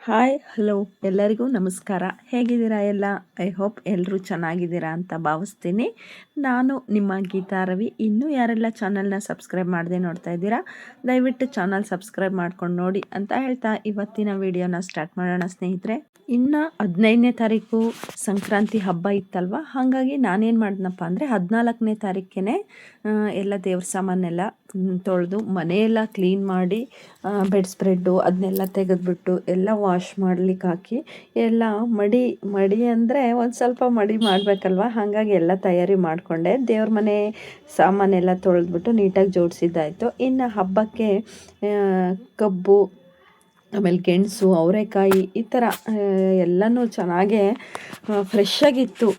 Hi hello ಎಲ್ಲರಿಗೂ ನಮಸ್ಕಾರ. ಹೇಗಿದ್ದೀರಾ ಎಲ್ಲ? ಐ ಹೋಪ್ ಎಲ್ಲರೂ ಚೆನ್ನಾಗಿದ್ದೀರಾ ಅಂತ ಭಾವಿಸ್ತೀನಿ. ನಾನು ನಿಮ್ಮ ಗೀತಾ ರವಿ. ಇನ್ನೂ ಯಾರೆಲ್ಲ ಚಾನಲ್ನ ಸಬ್ಸ್ಕ್ರೈಬ್ ಮಾಡದೆ ನೋಡ್ತಾ ಇದ್ದೀರಾ, ದಯವಿಟ್ಟು ಚಾನಲ್ ಸಬ್ಸ್ಕ್ರೈಬ್ ಮಾಡ್ಕೊಂಡು ನೋಡಿ ಅಂತ ಹೇಳ್ತಾ ಇವತ್ತಿನ ವಿಡಿಯೋನ ಸ್ಟಾರ್ಟ್ ಮಾಡೋಣ ಸ್ನೇಹಿತರೆ. ಇನ್ನು 15ನೇ ತಾರೀಕು ಸಂಕ್ರಾಂತಿ ಹಬ್ಬ ಇತ್ತಲ್ವ, ಹಾಗಾಗಿ ನಾನೇನು ಮಾಡಿದ್ನಪ್ಪ ಅಂದರೆ 14ನೇ ತಾರೀಕೇ ಎಲ್ಲ ದೇವ್ರ ಸಾಮಾನೆಲ್ಲ ತೊಳೆದು ಮನೆಯೆಲ್ಲ ಕ್ಲೀನ್ ಮಾಡಿ ಬೆಡ್ ಸ್ಪ್ರೆಡ್ಡು ಅದನ್ನೆಲ್ಲ ತೆಗೆದುಬಿಟ್ಟು ಎಲ್ಲ ವಾಶ್ ಮಾಡ್ಲಿಕ್ಕೆ ಹಾಕಿ ಎಲ್ಲ ಮಡಿ ಅಂದರೆ ಒಂದು ಸ್ವಲ್ಪ ಮಡಿ ಮಾಡಬೇಕಲ್ವ, ಹಾಗಾಗಿ ಎಲ್ಲ ತಯಾರಿ ಮಾಡಿಕೊಂಡೆ. ದೇವ್ರ ಮನೆ ಸಾಮಾನೆಲ್ಲ ತೊಳೆದ್ಬಿಟ್ಟು ನೀಟಾಗಿ ಜೋಡಿಸಿದ್ದಾಯಿತು. ಇನ್ನು ಹಬ್ಬಕ್ಕೆ ಕಬ್ಬು, ಆಮೇಲೆ ಗೆಣಸು, ಅವರೆಕಾಯಿ ಈ ಥರ ಎಲ್ಲನೂ ಚೆನ್ನಾಗೇ ಫ್ರೆಶ್ಶಾಗಿತ್ತು.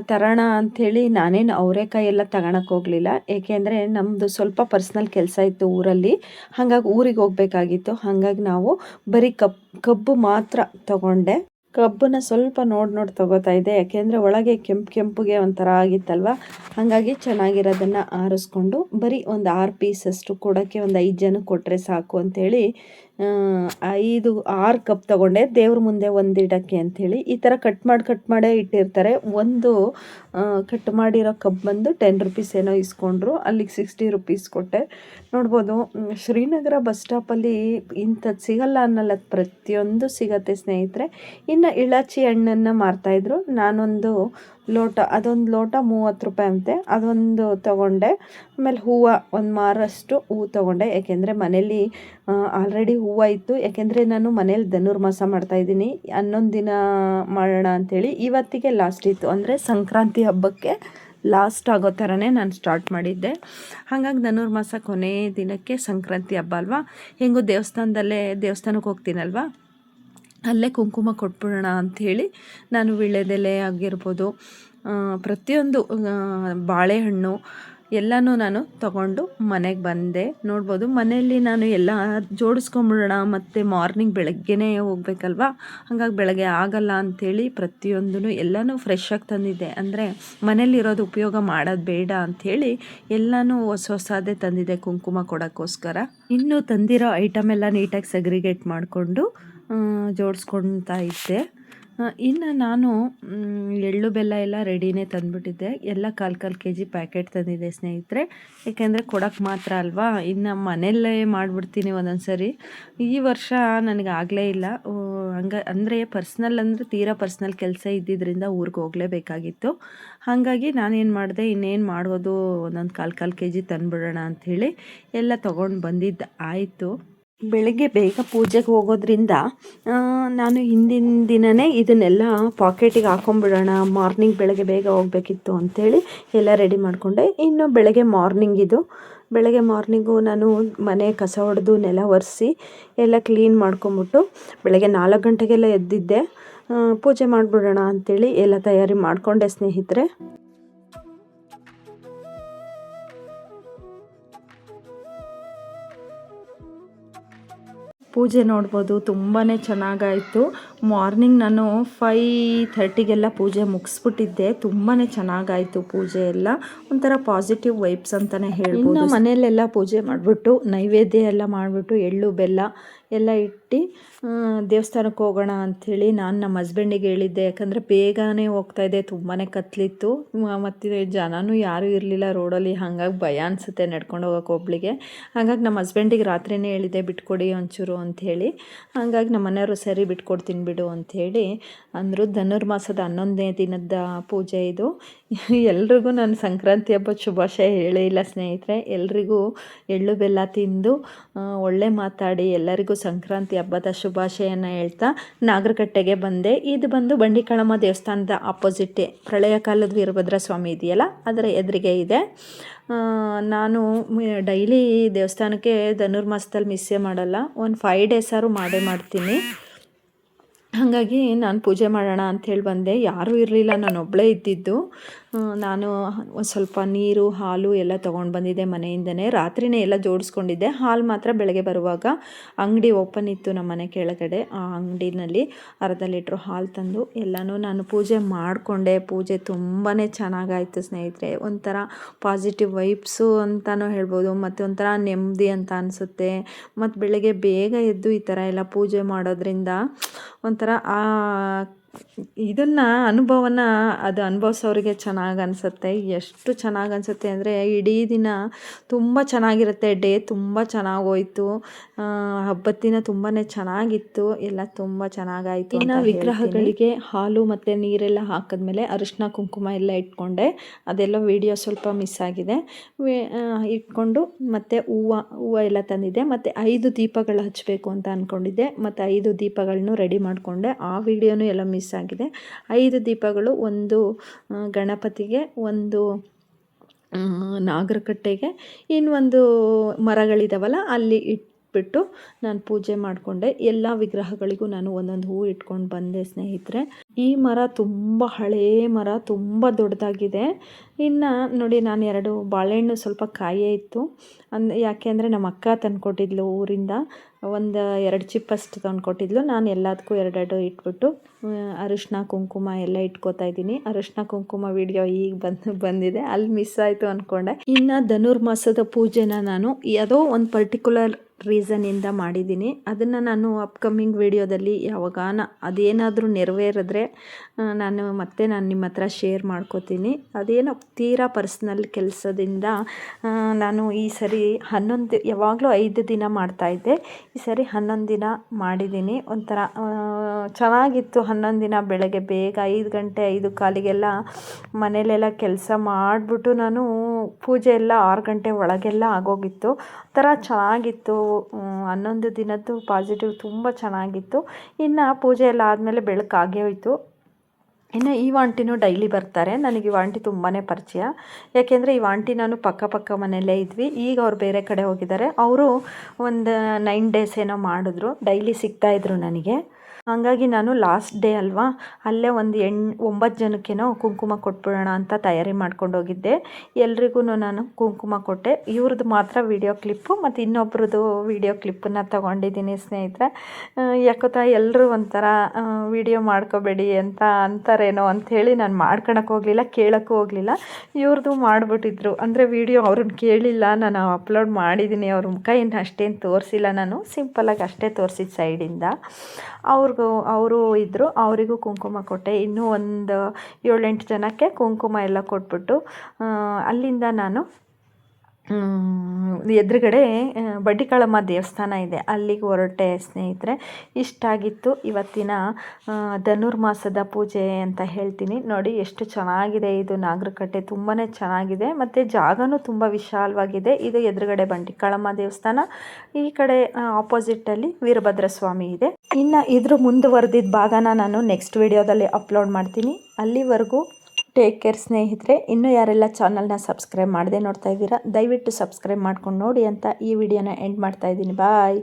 ತರೋಣ ಅಂಥೇಳಿ ನಾನೇನು ಅವರೆಕಾಯಿ ಎಲ್ಲ ತಗೊಳಕ್ಕೆ ಹೋಗಲಿಲ್ಲ, ಏಕೆಂದರೆ ನಮ್ಮದು ಸ್ವಲ್ಪ ಪರ್ಸ್ನಲ್ ಕೆಲಸ ಇತ್ತು ಊರಲ್ಲಿ, ಹಾಗಾಗಿ ಊರಿಗೆ ಹೋಗಬೇಕಾಗಿತ್ತು. ಹಾಗಾಗಿ ನಾವು ಬರೀ ಕಬ್ಬು ಮಾತ್ರ ತಗೊಂಡೆ. ಕಬ್ಬನ್ನ ಸ್ವಲ್ಪ ನೋಡಿ ತೊಗೋತಾ ಇದ್ದೆ, ಯಾಕೆಂದರೆ ಒಳಗೆ ಕೆಂಪುಗೆ ಒಂಥರ ಆಗಿತ್ತಲ್ವ, ಹಾಗಾಗಿ ಚೆನ್ನಾಗಿರೋದನ್ನು ಆರಿಸ್ಕೊಂಡು ಬರೀ ಒಂದು 6 ಪೀಸಷ್ಟು ಕೊಡೋಕ್ಕೆ ಒಂದು 5 ಜನಕ್ಕೆ ಕೊಟ್ಟರೆ ಸಾಕು ಅಂಥೇಳಿ 6 ಕಪ್ ತೊಗೊಂಡೆ. ದೇವ್ರ ಮುಂದೆ ಒಂದು ಇಡೋಕ್ಕೆ ಅಂಥೇಳಿ ಈ ಥರ ಕಟ್ ಮಾಡೇ ಇಟ್ಟಿರ್ತಾರೆ. ಒಂದು ಕಟ್ ಮಾಡಿರೋ ಕಪ್ ಬಂದು 10 ರುಪೀಸ್ ಏನೋ ಇಸ್ಕೊಂಡ್ರು, ಅಲ್ಲಿಗೆ 60 ರುಪೀಸ್ ಕೊಟ್ಟೆ. ನೋಡ್ಬೋದು, ಶ್ರೀನಗರ ಬಸ್ ಸ್ಟಾಪಲ್ಲಿ ಇಂಥದ್ದು ಸಿಗಲ್ಲ ಅನ್ನಲ್ಲ, ಪ್ರತಿಯೊಂದು ಸಿಗತ್ತೆ ಸ್ನೇಹಿತರೆ. ಇನ್ನು ಇಳಾಚಿ ಹಣ್ಣನ್ನು ಮಾರ್ತಾಯಿದ್ರು. ನಾನೊಂದು ಅದೊಂದು ಲೋಟ 30 ರೂಪಾಯಿ ಅಂತೆ, ಅದೊಂದು ತೊಗೊಂಡೆ. ಆಮೇಲೆ ಹೂವು ಒಂದು ಮಾರಷ್ಟು ಹೂವು ತೊಗೊಂಡೆ, ಯಾಕೆಂದರೆ ಮನೇಲಿ ಆಲ್ರೆಡಿ ಹೂವು ಇತ್ತು. ಯಾಕೆಂದರೆ ನಾನು ಮನೇಲಿ ಧನುರ್ಮಾಸ ಮಾಡ್ತಾಯಿದ್ದೀನಿ, 11 ದಿನ ಮಾಡೋಣ ಅಂಥೇಳಿ. ಇವತ್ತಿಗೆ ಲಾಸ್ಟ್ ಇತ್ತು, ಅಂದರೆ ಸಂಕ್ರಾಂತಿ ಹಬ್ಬಕ್ಕೆ ಲಾಸ್ಟ್ ಆಗೋ ಥರನೇ ನಾನು ಸ್ಟಾರ್ಟ್ ಮಾಡಿದ್ದೆ. ಹಾಗಾಗಿ ಧನುರ್ಮಾಸ ಕೊನೆ ದಿನಕ್ಕೆ ಸಂಕ್ರಾಂತಿ ಹಬ್ಬ ಅಲ್ವಾ, ಹೆಂಗೂ ದೇವಸ್ಥಾನಕ್ಕೆ ಹೋಗ್ತೀನಲ್ವ, ಅಲ್ಲೇ ಕುಂಕುಮ ಕೊಟ್ಬಿಡೋಣ ಅಂಥೇಳಿ ನಾನು ವೀಳ್ಯದೆಲೆ ಆಗಿರ್ಬೋದು, ಪ್ರತಿಯೊಂದು ಬಾಳೆಹಣ್ಣು ಎಲ್ಲನೂ ನಾನು ತಗೊಂಡು ಮನೆಗೆ ಬಂದೆ. ನೋಡ್ಬೋದು, ಮನೆಯಲ್ಲಿ ನಾನು ಎಲ್ಲ ಜೋಡಿಸ್ಕೊಂಬಿಡೋಣ, ಮತ್ತು ಮಾರ್ನಿಂಗ್ ಬೆಳಗ್ಗೆನೇ ಹೋಗ್ಬೇಕಲ್ವ, ಹಾಗಾಗಿ ಬೆಳಗ್ಗೆ ಆಗಲ್ಲ ಅಂಥೇಳಿ ಪ್ರತಿಯೊಂದೂ ಎಲ್ಲನೂ ಫ್ರೆಶ್ಶಾಗಿ ತಂದಿದ್ದೆ. ಅಂದರೆ ಮನೇಲಿರೋದು ಉಪಯೋಗ ಮಾಡೋದು ಬೇಡ ಅಂಥೇಳಿ ಎಲ್ಲನೂ ಹೊಸದೇ ತಂದಿದ್ದೆ ಕುಂಕುಮ ಕೊಡೋಕ್ಕೋಸ್ಕರ. ಇನ್ನೂ ತಂದಿರೋ ಐಟಮ್ ಎಲ್ಲ ನೀಟಾಗಿ ಸೆಗ್ರಿಗೇಟ್ ಮಾಡಿಕೊಂಡು ಜೋಡಿಸ್ಕೊಳ್ತಾ ಇದ್ದೆ. ಇನ್ನು ನಾನು ಎಳ್ಳು ಬೆಲ್ಲ ಎಲ್ಲ ರೆಡಿನೇ ತಂದುಬಿಟ್ಟಿದ್ದೆ. ಎಲ್ಲ ಕಾಲು kg ಪ್ಯಾಕೆಟ್ ತಂದಿದ್ದೆ ಸ್ನೇಹಿತರೆ, ಏಕೆಂದರೆ ಕೊಡೋಕ್ಕೆ ಮಾತ್ರ ಅಲ್ವಾ. ಇನ್ನು ಮನೆಯಲ್ಲೇ ಮಾಡಿಬಿಡ್ತೀನಿ ಒಂದೊಂದು ಸರಿ. ಈ ವರ್ಷ ನನಗಾಗಲೇ ಇಲ್ಲ, ಅಂದರೆ ತೀರಾ ಪರ್ಸ್ನಲ್ ಕೆಲಸ ಇದ್ದಿದ್ದರಿಂದ ಊರಿಗೆ ಹೋಗಲೇಬೇಕಾಗಿತ್ತು. ಹಾಗಾಗಿ ನಾನೇನು ಮಾಡಿದೆ, ಇನ್ನೇನು ಮಾಡೋದು, ಒಂದೊಂದು ಕಾಲು kg ತಂದುಬಿಡೋಣ ಅಂಥೇಳಿ ಎಲ್ಲ ತೊಗೊಂಡು ಬಂದಿದ್ದು ಆಯಿತು. ಬೆಳಗ್ಗೆ ಬೇಗ ಪೂಜೆಗೆ ಹೋಗೋದ್ರಿಂದ ನಾನು ಹಿಂದಿನ ದಿನವೇ ಇದನ್ನೆಲ್ಲ ಪಾಕೆಟಿಗೆ ಹಾಕೊಂಡ್ಬಿಡೋಣ, ಮಾರ್ನಿಂಗ್ ಬೆಳಗ್ಗೆ ಬೇಗ ಹೋಗಬೇಕಿತ್ತು ಅಂಥೇಳಿ ಎಲ್ಲ ರೆಡಿ ಮಾಡಿಕೊಂಡೆ. ಇನ್ನು ಬೆಳಗ್ಗೆ ಮಾರ್ನಿಂಗು ನಾನು ಮನೆ ಕಸ ಹೊಡೆದು ನೆಲ ಒರೆಸಿ ಎಲ್ಲ ಕ್ಲೀನ್ ಮಾಡ್ಕೊಂಬಿಟ್ಟು ಬೆಳಗ್ಗೆ 4 ಗಂಟೆಗೆಲ್ಲ ಎದ್ದಿದ್ದೆ. ಪೂಜೆ ಮಾಡಿಬಿಡೋಣ ಅಂಥೇಳಿ ಎಲ್ಲ ತಯಾರಿ ಮಾಡಿಕೊಂಡೆ ಸ್ನೇಹಿತರೆ. ಪೂಜೆ ನೋಡ್ಬೋದು, ತುಂಬಾ ಚೆನ್ನಾಗಾಯಿತು. ಮಾರ್ನಿಂಗ್ ನಾನು 5:30ಗೆಲ್ಲ ಪೂಜೆ ಮುಗಿಸ್ಬಿಟ್ಟಿದ್ದೆ. ತುಂಬಾ ಚೆನ್ನಾಗಾಯಿತು ಪೂಜೆ ಎಲ್ಲ, ಒಂಥರ ಪಾಸಿಟಿವ್ ವೈಬ್ಸ್ ಅಂತಲೇ ಹೇಳ್ಬೋದು. ಇನ್ನು ಮನೆಯಲ್ಲೆಲ್ಲ ಪೂಜೆ ಮಾಡಿಬಿಟ್ಟು ನೈವೇದ್ಯ ಎಲ್ಲ ಮಾಡಿಬಿಟ್ಟು ಎಳ್ಳು ಬೆಲ್ಲ ಎಲ್ಲ ಇಟ್ಟು ದೇವಸ್ಥಾನಕ್ಕೆ ಹೋಗೋಣ ಅಂಥೇಳಿ ನಾನು ನಮ್ಮ ಹಸ್ಬೆಂಡಿಗೆ ಹೇಳಿದ್ದೆ. ಯಾಕಂದರೆ ಬೇಗನೆ ಹೋಗ್ತಾಯಿದ್ದೆ, ತುಂಬಾ ಕತ್ಲಿತ್ತು, ಮತ್ತು ಜನನೂ ಯಾರೂ ಇರಲಿಲ್ಲ ರೋಡಲ್ಲಿ, ಹಾಗಾಗಿ ಭಯ ಅನಿಸುತ್ತೆ ನಡ್ಕೊಂಡು ಹೋಗೋಕೆ ಒಬ್ಳಿಗೆ. ಹಾಗಾಗಿ ನಮ್ಮ ಹಸ್ಬೆಂಡಿಗೆ ರಾತ್ರಿಯೇ ಹೇಳಿದ್ದೆ, ಬಿಟ್ಕೊಡಿ ಒಂಚೂರು ಅಂಥೇಳಿ. ಹಾಗಾಗಿ ನಮ್ಮ ಮನೆಯವರು ಸರಿ ಬಿಟ್ಕೊಡ್ತೀನಿ ಬಿಡು ಅಂಥೇಳಿ ಅಂದರು. ಧನುರ್ಮಾಸದ 11ನೇ ದಿನದ ಪೂಜೆ ಇದು. ಎಲ್ರಿಗೂ ನಾನು ಸಂಕ್ರಾಂತಿ ಹಬ್ಬದ ಶುಭಾಶಯ ಹೇಳೇ ಇಲ್ಲ ಸ್ನೇಹಿತರೆ. ಎಲ್ರಿಗೂ ಎಳ್ಳು ಬೆಲ್ಲ ತಿಂದು ಒಳ್ಳೆ ಮಾತಾಡಿ ಎಲ್ಲರಿಗೂ ಸಂಕ್ರಾಂತಿ ಹಬ್ಬದ ಶುಭಾಶಯನ ಹೇಳ್ತಾ ನಾಗರಕಟ್ಟೆಗೆ ಬಂದೆ. ಇದು ಬಂದು ಬಂಡಿಕಾಳಮ್ಮ ದೇವಸ್ಥಾನದ ಆಪೋಸಿಟ್ಟೇ ಪ್ರಳಯ ಕಾಲದ ವೀರಭದ್ರ ಸ್ವಾಮಿ ಇದೆಯಲ್ಲ, ಅದರ ಎದುರಿಗೆ ಇದೆ. ನಾನು ಡೈಲಿ ದೇವಸ್ಥಾನಕ್ಕೆ ಧನುರ್ಮಾಸದಲ್ಲಿ ಮಿಸ್ಸೇ ಮಾಡಲ್ಲ, ಒಂದು 5 ಡೇಸ್ ಮಾಡೇ ಮಾಡ್ತೀನಿ. ಹಾಗಾಗಿ ನಾನು ಪೂಜೆ ಮಾಡೋಣ ಅಂಥೇಳಿ ಬಂದೆ. ಯಾರೂ ಇರಲಿಲ್ಲ, ನಾನು ಒಬ್ಬಳೇ ಇದ್ದಿದ್ದು. ನಾನು ಒಂದು ಸ್ವಲ್ಪ ನೀರು ಹಾಲು ಎಲ್ಲ ತೊಗೊಂಡು ಬಂದಿದ್ದೆ ಮನೆಯಿಂದನೇ. ರಾತ್ರಿನೇ ಎಲ್ಲ ಜೋಡಿಸ್ಕೊಂಡಿದ್ದೆ. ಹಾಲು ಮಾತ್ರ ಬೆಳಗ್ಗೆ ಬರುವಾಗ ಅಂಗಡಿ ಓಪನ್ ಇತ್ತು ನಮ್ಮ ಮನೆ ಕೆಳಗಡೆ. ಆ ಅಂಗಡಿನಲ್ಲಿ ಅರ್ಧ ಲೀಟ್ರ್ ಹಾಲು ತಂದು ಎಲ್ಲನೂ ನಾನು ಪೂಜೆ ಮಾಡಿಕೊಂಡೆ. ಪೂಜೆ ತುಂಬಾ ಚೆನ್ನಾಗಾಯಿತು ಸ್ನೇಹಿತರೆ. ಒಂಥರ ಪಾಸಿಟಿವ್ ವೈಬ್ಸು ಅಂತಲೂ ಹೇಳ್ಬೋದು, ಮತ್ತು ಒಂಥರ ನೆಮ್ಮದಿ ಅಂತ ಅನಿಸುತ್ತೆ. ಮತ್ತು ಬೆಳಗ್ಗೆ ಬೇಗ ಎದ್ದು ಈ ಥರ ಎಲ್ಲ ಪೂಜೆ ಮಾಡೋದ್ರಿಂದ ಒಂಥರ ಇದನ್ನು ಅನುಭವನ ಅದು ಅನುಭವಿಸೋರಿಗೆ ಚೆನ್ನಾಗಿ ಅನಿಸುತ್ತೆ. ಎಷ್ಟು ಚೆನ್ನಾಗಿ ಅನಿಸುತ್ತೆ ಅಂದರೆ ಇಡೀ ದಿನ ತುಂಬ ಚೆನ್ನಾಗಿರುತ್ತೆ. ಡೇ ತುಂಬ ಚೆನ್ನಾಗೋಯ್ತು. ಹಬ್ಬದ ದಿನ ತುಂಬಾ ಚೆನ್ನಾಗಿತ್ತು. ಎಲ್ಲ ತುಂಬ ಚೆನ್ನಾಗಾಯಿತು. ಇನ್ನು ವಿಗ್ರಹಗಳಿಗೆ ಹಾಲು ಮತ್ತು ನೀರೆಲ್ಲ ಹಾಕಿದ್ಮೇಲೆ ಅರಿಶಿನ ಕುಂಕುಮ ಎಲ್ಲ ಇಟ್ಕೊಂಡೆ. ಅದೆಲ್ಲ ವಿಡಿಯೋ ಸ್ವಲ್ಪ ಮಿಸ್ ಆಗಿದೆ. ಇಟ್ಕೊಂಡು ಮತ್ತು ಹೂವು ಎಲ್ಲ ತಂದಿದ್ದೆ. ಮತ್ತು 5 ದೀಪಗಳು ಹಚ್ಚಬೇಕು ಅಂತ ಅಂದ್ಕೊಂಡಿದ್ದೆ. ಮತ್ತು 5 ದೀಪಗಳನ್ನು ರೆಡಿ ಮಾಡಿಕೊಂಡೆ. ಆ ವಿಡಿಯೋನೂ ಎಲ್ಲ ಮಿಸ್ ಆಗಿದೆ. 5 ದೀಪಗಳು, ಒಂದು ಗಣಪತಿಗೆ, ಒಂದು ನಾಗರಕಟ್ಟೆಗೆ, ಇನ್ನೊಂದು ಮರಗಳಿದಾವಲ್ಲ ಅಲ್ಲಿ ಇಟ್ಬಿಟ್ಟು ನಾನು ಪೂಜೆ ಮಾಡಿಕೊಂಡೆ. ಎಲ್ಲ ವಿಗ್ರಹಗಳಿಗೂ ನಾನು ಒಂದೊಂದು ಹೂವು ಇಟ್ಕೊಂಡು ಬಂದೆ ಸ್ನೇಹಿತರೆ. ಈ ಮರ ತುಂಬ ಹಳೇ ಮರ, ತುಂಬ ದೊಡ್ಡದಾಗಿದೆ. ಇನ್ನು ನೋಡಿ, ನಾನು 2 ಬಾಳೆಹಣ್ಣು ಸ್ವಲ್ಪ ಕಾಯೇ ಇತ್ತು. ಯಾಕೆ ಅಂದರೆ ನಮ್ಮ ಅಕ್ಕ ತಂದುಕೊಟ್ಟಿದ್ಲು ಊರಿಂದ. ಒಂದು 2 ಚಿಪ್ಪಷ್ಟು ತಂದುಕೊಟ್ಟಿದ್ಲು. ನಾನು ಎಲ್ಲದಕ್ಕೂ 2 ಇಟ್ಬಿಟ್ಟು ಅರಿಶಿನ ಕುಂಕುಮ ಎಲ್ಲ ಇಟ್ಕೋತಾ ಇದ್ದೀನಿ. ಅರಿಶಿನ ಕುಂಕುಮ ವಿಡಿಯೋ ಈಗ ಬಂದಿದೆ, ಅಲ್ಲಿ ಮಿಸ್ ಆಯಿತು ಅಂದ್ಕೊಂಡೆ. ಇನ್ನು ಧನುರ್ಮಾಸದ ಪೂಜೆನ ನಾನು ಯಾವುದೋ ಒಂದು ಪರ್ಟಿಕ್ಯುಲರ್ ರೀಸನಿಂದ ಮಾಡಿದ್ದೀನಿ. ಅದನ್ನು ನಾನು ಅಪ್ಕಮಿಂಗ್ ವಿಡಿಯೋದಲ್ಲಿ ಯಾವಾಗಾನ ಅದೇನಾದರೂ ನೆರವೇರಿದ್ರೆ ನಾನು ನಿಮ್ಮ ಹತ್ರ ಶೇರ್ ಮಾಡ್ಕೋತೀನಿ. ಅದೇನೋ ತೀರಾ ಪರ್ಸ್ನಲ್ ಕೆಲಸದಿಂದ ನಾನು ಈ ಸರಿ 11, ಯಾವಾಗಲೂ 5 ದಿನ ಮಾಡ್ತಾಯಿದ್ದೆ. ಈ ಸರಿ 11 ದಿನ ಮಾಡಿದ್ದೀನಿ. ಒಂಥರ ಚೆನ್ನಾಗಿತ್ತು. 11 ದಿನ ಬೆಳಗ್ಗೆ ಬೇಗ 5 ಗಂಟೆ 5:15ಗೆಲ್ಲ ಮನೇಲೆಲ್ಲ ಕೆಲಸ ಮಾಡಿಬಿಟ್ಟು ನಾನು ಪೂಜೆ ಎಲ್ಲ 6 ಗಂಟೆ ಒಳಗೆಲ್ಲ ಆಗೋಗಿತ್ತು. ಒಂಥರ ಚೆನ್ನಾಗಿತ್ತು. 11 ದಿನದ್ದು ಪಾಸಿಟಿವ್ ತುಂಬ ಚೆನ್ನಾಗಿತ್ತು. ಇನ್ನು ಪೂಜೆ ಎಲ್ಲ ಆದಮೇಲೆ ಬೆಳಕಾಗೇ ಹೋಯಿತು. ಇನ್ನು ಈ ಆಂಟಿನೂ ಡೈಲಿ ಬರ್ತಾರೆ. ನನಗೆ ಈ ಆಂಟಿ ತುಂಬಾ ಪರಿಚಯ. ಯಾಕೆಂದರೆ ಈ ಆಂಟಿ ನಾನು ಪಕ್ಕ ಮನೆಯಲ್ಲೇ ಇದ್ವಿ. ಈಗ ಅವ್ರು ಬೇರೆ ಕಡೆ ಹೋಗಿದ್ದಾರೆ. ಅವರು ಒಂದು 9 ಡೇಸ್ ಏನೋ ಮಾಡಿದ್ರು. ಡೈಲಿ ಸಿಗ್ತಾಯಿದ್ರು ನನಗೆ. ಹಾಗಾಗಿ ನಾನು ಲಾಸ್ಟ್ ಡೇ ಅಲ್ವಾ, ಅಲ್ಲೇ ಒಂದು 9 ಜನಕ್ಕೇನೋ ಕುಂಕುಮ ಕೊಟ್ಬಿಡೋಣ ಅಂತ ತಯಾರಿ ಮಾಡ್ಕೊಂಡು ಹೋಗಿದ್ದೆ. ಎಲ್ರಿಗೂ ನಾನು ಕುಂಕುಮ ಕೊಟ್ಟೆ. ಇವ್ರದ್ದು ಮಾತ್ರ ವಿಡಿಯೋ ಕ್ಲಿಪ್ಪು ಮತ್ತು ಇನ್ನೊಬ್ರದ್ದು ವಿಡಿಯೋ ಕ್ಲಿಪ್ಪನ್ನು ತೊಗೊಂಡಿದ್ದೀನಿ ಸ್ನೇಹಿತರೆ. ಯಾಕೋತಾ ಎಲ್ಲರೂ ಒಂಥರ ವಿಡಿಯೋ ಮಾಡ್ಕೋಬೇಡಿ ಅಂತ ಅಂತಾರೇನೋ ಅಂಥೇಳಿ ನಾನು ಮಾಡ್ಕೊಳಕ್ಕೆ ಹೋಗಲಿಲ್ಲ, ಕೇಳೋಕ್ಕೂ ಹೋಗಲಿಲ್ಲ. ಇವ್ರದ್ದು ಮಾಡಿಬಿಟ್ಟಿದ್ರು. ಅಂದರೆ ವಿಡಿಯೋ ಅವ್ರನ್ನ ಕೇಳಿಲ್ಲ, ನಾನು ಅಪ್ಲೋಡ್ ಮಾಡಿದ್ದೀನಿ. ಅವ್ರ ಮುಖ ಏನು ಅಷ್ಟೇನು ತೋರಿಸಿಲ್ಲ, ನಾನು ಸಿಂಪಲಾಗಿ ಅಷ್ಟೇ ತೋರಿಸಿದ್ದು ಸೈಡಿಂದ. ಅವರು ಇದ್ದರು, ಅವರಿಗೂ ಕುಂಕುಮ ಕೊಟ್ಟೆ. ಇನ್ನೂ ಒಂದು 7-8 ಜನಕ್ಕೆ ಕುಂಕುಮ ಎಲ್ಲ ಕೊಟ್ಬಿಟ್ಟು ಅಲ್ಲಿಂದ ನಾನು ಎದುರುಗಡೆ ಬಡ್ಡಿಕಾಳಮ್ಮ ದೇವಸ್ಥಾನ ಇದೆ, ಅಲ್ಲಿಗೆ ಹೊರಟೆ ಸ್ನೇಹಿತರೆ. ಇಷ್ಟಾಗಿತ್ತು ಇವತ್ತಿನ ಧನುರ್ಮಾಸದ ಪೂಜೆ ಅಂತ ಹೇಳ್ತೀನಿ. ನೋಡಿ ಎಷ್ಟು ಚೆನ್ನಾಗಿದೆ ಇದು ನಾಗರಕಟ್ಟೆ, ತುಂಬಾ ಚೆನ್ನಾಗಿದೆ. ಮತ್ತು ಜಾಗನೂ ತುಂಬ ವಿಶಾಲವಾಗಿದೆ. ಇದು ಎದುರುಗಡೆ ಬಡ್ಡಿಕಾಳಮ್ಮ ದೇವಸ್ಥಾನ, ಈ ಕಡೆ ಆಪೋಸಿಟಲ್ಲಿ ವೀರಭದ್ರ ಸ್ವಾಮಿ ಇದೆ. ಇನ್ನು ಇದ್ರ ಮುಂದುವರೆದಿದ್ದ ಭಾಗನ ನಾನು ನೆಕ್ಸ್ಟ್ ವಿಡಿಯೋದಲ್ಲಿ ಅಪ್ಲೋಡ್ ಮಾಡ್ತೀನಿ. ಅಲ್ಲಿವರೆಗೂ ಟೇಕ್ ಕೇರ್ ಸ್ನೇಹಿತರೆ. ಇನ್ನೂ ಯಾರೆಲ್ಲ ಚಾನಲ್ನ ಸಬ್ಸ್ಕ್ರೈಬ್ ಮಾಡದೆ ನೋಡ್ತಾ ಇದ್ದೀರಾ, ದಯವಿಟ್ಟು ಸಬ್ಸ್ಕ್ರೈಬ್ ಮಾಡ್ಕೊಂಡು ನೋಡಿ ಅಂತ ಈ ವಿಡಿಯೋನ ಎಂಡ್ ಮಾಡ್ತಾ ಇದ್ದೀನಿ. ಬಾಯ್.